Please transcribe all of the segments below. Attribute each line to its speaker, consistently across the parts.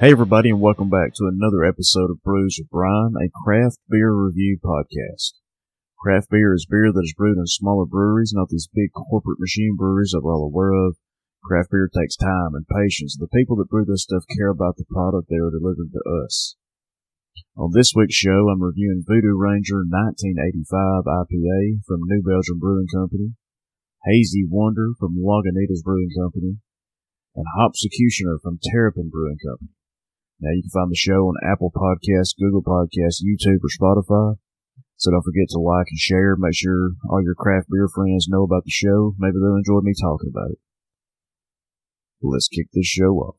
Speaker 1: Hey everybody, and welcome back to another episode of Brews with Brian, a craft beer review podcast. Craft beer is beer that is brewed in smaller breweries, not these big corporate machine breweries that we're all aware of. Craft beer takes time and patience. The people that brew this stuff care about the product they are delivering to us. On this week's show, I'm reviewing Voodoo Ranger 1985 IPA from New Belgium Brewing Company, Hazy Wonder from Lagunitas Brewing Company, and Hopsecutioner from Terrapin Brewing Company. Now, you can find the show on Apple Podcasts, Google Podcasts, YouTube, or Spotify. So don't forget to like and share. Make sure all your craft beer friends know about the show. Maybe they'll enjoy me talking about it. Let's kick this show off.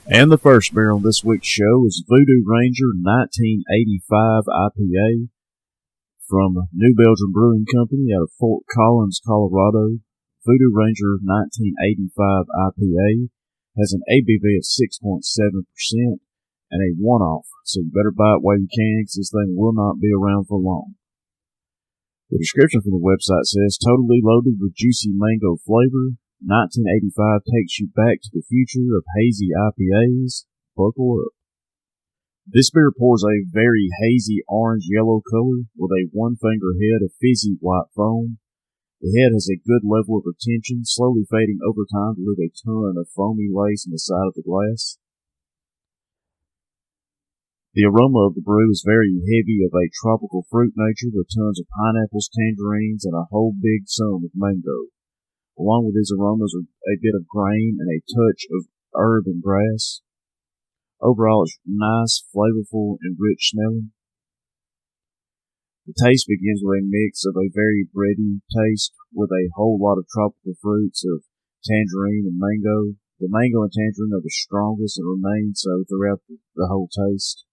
Speaker 1: And the first beer on this week's show is Voodoo Ranger 1985 IPA from New Belgium Brewing Company out of Fort Collins, Colorado. Voodoo Ranger 1985 IPA has an ABV of 6.7% and a one-off, so you better buy it while you can because this thing will not be around for long. The description from the website says, totally loaded with juicy mango flavor. 1985 takes you back to the future of hazy IPAs. Buckle up. This beer pours a very hazy orange-yellow color with a one-finger head of fizzy white foam. The head has a good level of retention, slowly fading over time to leave a ton of foamy lace in the side of the glass. The aroma of the brew is very heavy of a tropical fruit nature with tons of pineapples, tangerines, and a whole big sum of mango. Along with these aromas are a bit of grain and a touch of herb and grass. Overall, it's nice, flavorful, and rich smelling. The taste begins with a mix of a very bready taste with a whole lot of tropical fruits of tangerine and mango. The mango and tangerine are the strongest and remain so throughout the whole taste.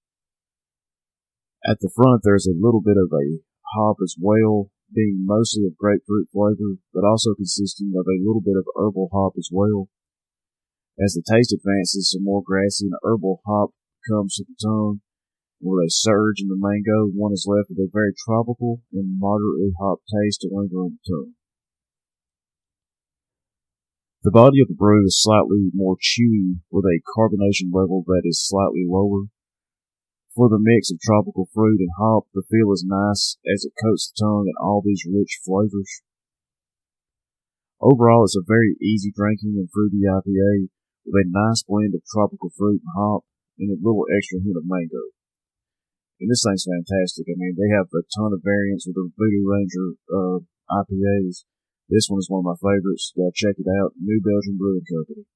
Speaker 1: At the front, there's a little bit of a hop as well, being mostly of grapefruit flavor, but also consisting of a little bit of herbal hop as well. As the taste advances, some more grassy and herbal hop comes to the tongue, and with a surge in the mango, one is left with a very tropical and moderately hop taste to linger on the tongue. The body of the brew is slightly more chewy, with a carbonation level that is slightly lower. For the mix of tropical fruit and hop, the feel is nice as it coats the tongue in all these rich flavors. Overall, it's a very easy drinking and fruity IPA with a nice blend of tropical fruit and hop and a little extra hint of mango. And this thing's fantastic. I mean, they have a ton of variants with the Voodoo Ranger IPAs. This one is one of my favorites. You gotta check it out. New Belgium Brewing Company.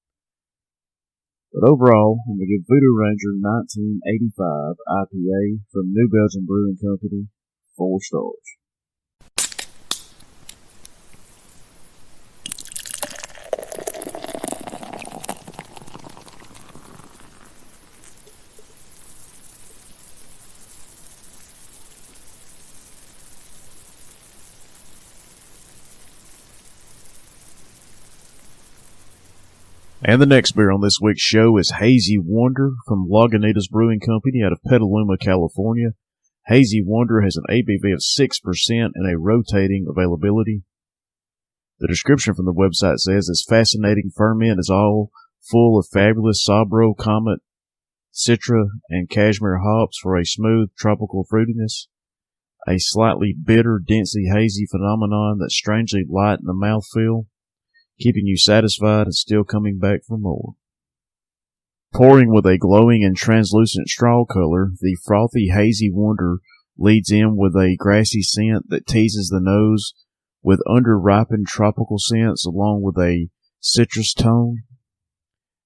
Speaker 1: But overall, I'm going to give Voodoo Ranger 1985 IPA from New Belgium Brewing Company 4 stars. And the next beer on this week's show is Hazy Wonder from Lagunitas Brewing Company out of Petaluma, California. Hazy Wonder has an ABV of 6% and a rotating availability. The description from the website says this fascinating ferment is all full of fabulous Sabro, Comet, Citra, and Cashmere hops for a smooth tropical fruitiness. A slightly bitter, densely hazy phenomenon that's strangely light in the mouthfeel, keeping you satisfied and still coming back for more. Pouring with a glowing and translucent straw color, the frothy Hazy Wonder leads in with a grassy scent that teases the nose with under-ripened tropical scents along with a citrus tone.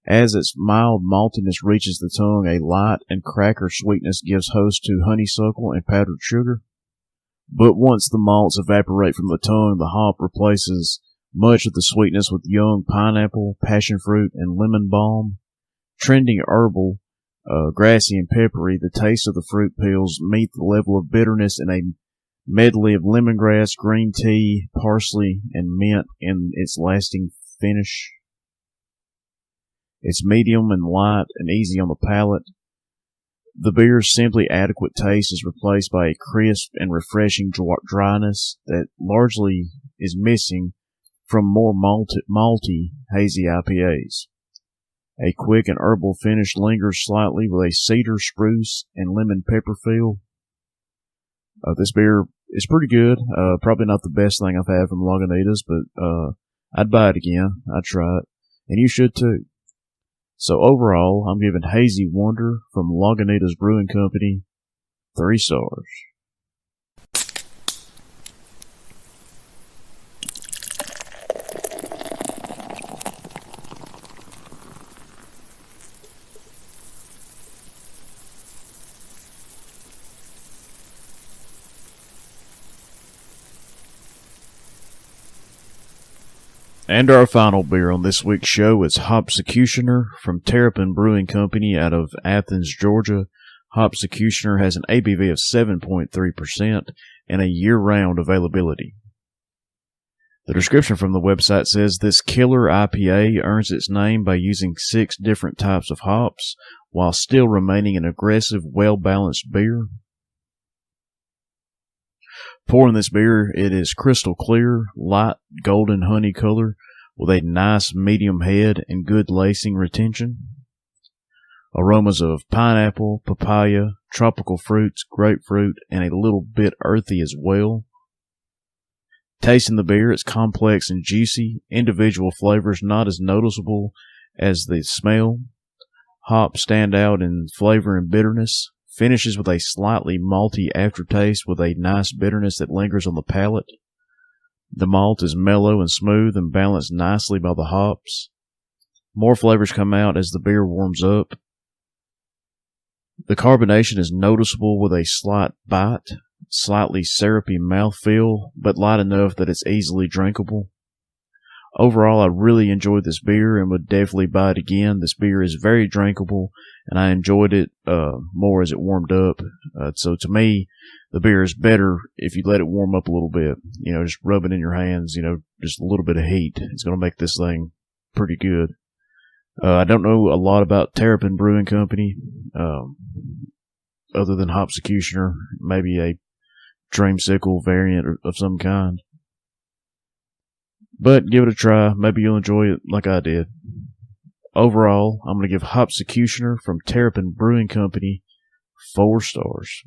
Speaker 1: As its mild maltiness reaches the tongue, a light and cracker sweetness gives host to honeysuckle and powdered sugar. But once the malts evaporate from the tongue, the hop replaces much of the sweetness with young pineapple, passion fruit, and lemon balm. Trending herbal, grassy and peppery, the taste of the fruit peels meet the level of bitterness in a medley of lemongrass, green tea, parsley, and mint in its lasting finish. It's medium and light and easy on the palate. The beer's simply adequate taste is replaced by a crisp and refreshing dryness that largely is missing from more malty hazy IPAs. A quick and herbal finish lingers slightly with a cedar, spruce, and lemon pepper feel. This beer is pretty good. Probably not the best thing I've had from Lagunitas, but I'd buy it again. I'd try it. And you should too. So overall, I'm giving Hazy Wonder from Lagunitas Brewing Company 3 stars. And our final beer on this week's show is Hopsecutioner from Terrapin Brewing Company out of Athens, Georgia. Hopsecutioner has an ABV of 7.3% and a year-round availability. The description from the website says this killer IPA earns its name by using 6 different types of hops while still remaining an aggressive, well-balanced beer. Pouring this beer, it is crystal clear, light golden honey color with a nice medium head and good lacing retention. Aromas of pineapple, papaya, tropical fruits, grapefruit, and a little bit earthy as well. Tasting the beer, it's complex and juicy. Individual flavors not as noticeable as the smell. Hops stand out in flavor and bitterness. Finishes with a slightly malty aftertaste with a nice bitterness that lingers on the palate. The malt is mellow and smooth and balanced nicely by the hops. More flavors come out as the beer warms up. The carbonation is noticeable with a slight bite, slightly syrupy mouthfeel, but light enough that it's easily drinkable. Overall, I really enjoyed this beer and would definitely buy it again. This beer is very drinkable, and I enjoyed it more as it warmed up. So to me, the beer is better if you let it warm up a little bit. You know, just rub it in your hands, just a little bit of heat. It's going to make this thing pretty good. I don't know a lot about Terrapin Brewing Company, other than Hopsecutioner, maybe a Dreamsicle variant of some kind. But give it a try. Maybe you'll enjoy it like I did. Overall, I'm going to give Hopsecutioner from Terrapin Brewing Company 4 stars.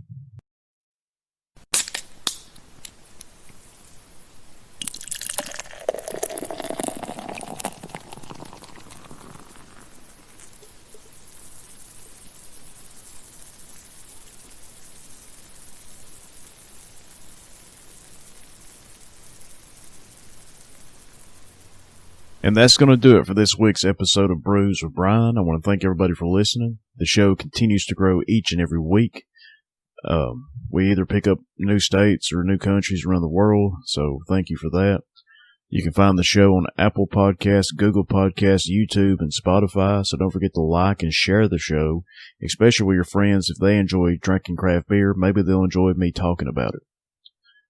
Speaker 1: And that's going to do it for this week's episode of Brews with Brian. I want to thank everybody for listening. The show continues to grow each and every week. We either pick up new states or new countries around the world, so thank you for that. You can find the show on Apple Podcasts, Google Podcasts, YouTube, and Spotify, so don't forget to like and share the show, especially with your friends. If they enjoy drinking craft beer, maybe they'll enjoy me talking about it.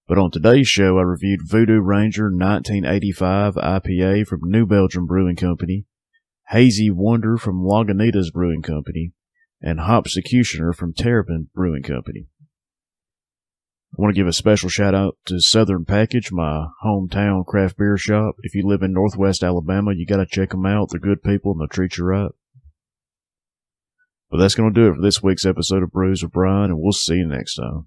Speaker 1: But on today's show, I reviewed Voodoo Ranger 1985 IPA from New Belgium Brewing Company, Hazy Wonder from Lagunitas Brewing Company, and Hopsecutioner from Terrapin Brewing Company. I want to give a special shout out to Southern Package, my hometown craft beer shop. If you live in Northwest Alabama, you got to check them out. They're good people and they'll treat you right. But that's going to do it for this week's episode of Brews with Brian, and we'll see you next time.